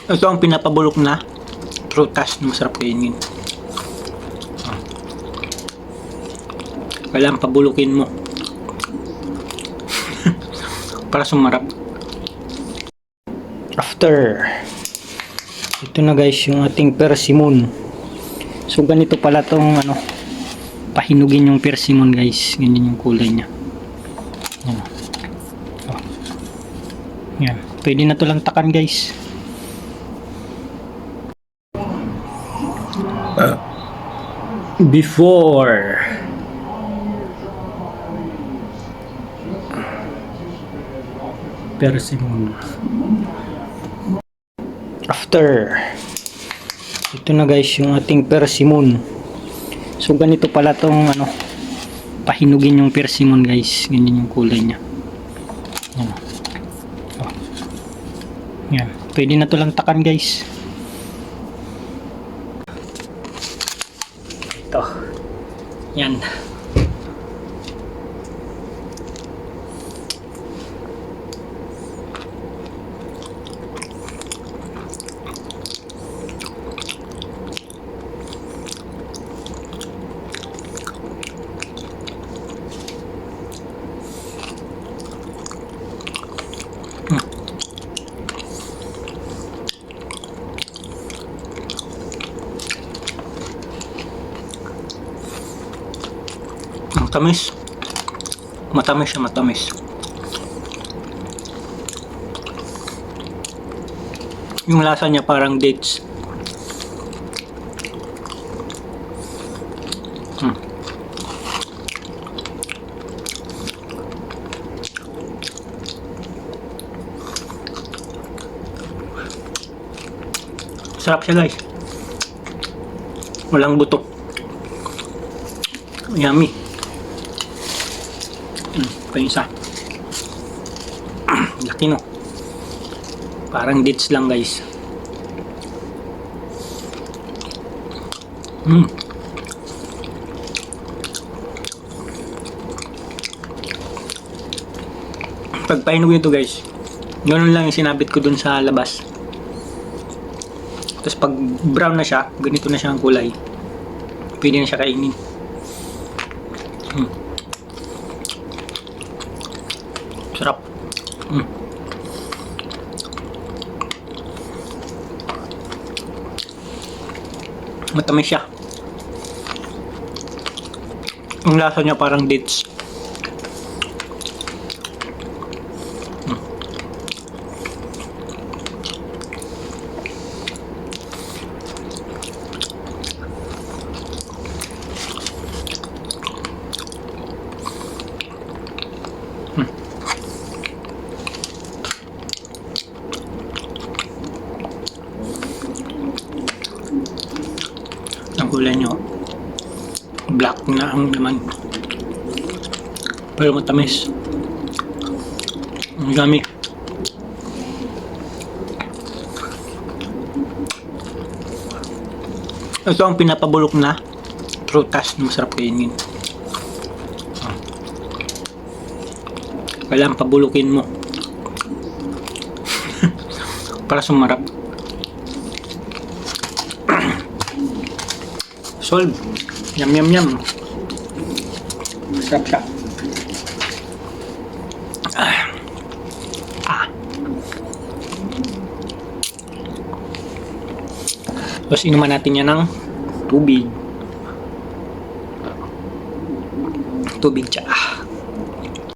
Ito ang pinapabulok na prutas na masarap kainin. Kailangan pabulukin mo para sumarap. After, ito na guys yung ating persimmon. So ganito pala tong pahinugin yung persimmon guys. Ganyan yung kulay niya. Yan. Oh. Yan. Pwede na to lang takan guys. Before persimmon, after, ito na guys yung ating persimmon. So ganito pala tong pahinugin yung persimmon guys. Ganyan yung kulay niya. Yan. Oh. Yan. Pwede na to lang takan guys. Ito. Yan. Matamis. Matamis siya, matamis. Yung lasa niya parang dates. Sarap siya guys. Walang buto. Yummy. Ito yung isa. Laki no. Parang dates lang guys. Pagpahinog nito guys, ganoon lang yung sinabit ko dun sa labas. Tapos pag brown na siya, ganito na siya ang kulay. Pwede na siya kainin. Sarap. Matamis siya. Ang lasa niya parang dates. Ang kulay nyo, black na ang laman, pero matamis. Ang dami. Ito ang pinapabulok na prutas na masarap kainin. Kailangan pabulukin mo para sumarap. Solve. Yum yum yum. Sarap siya. Tapos inuman natin yan ng tubig. Tubig siya.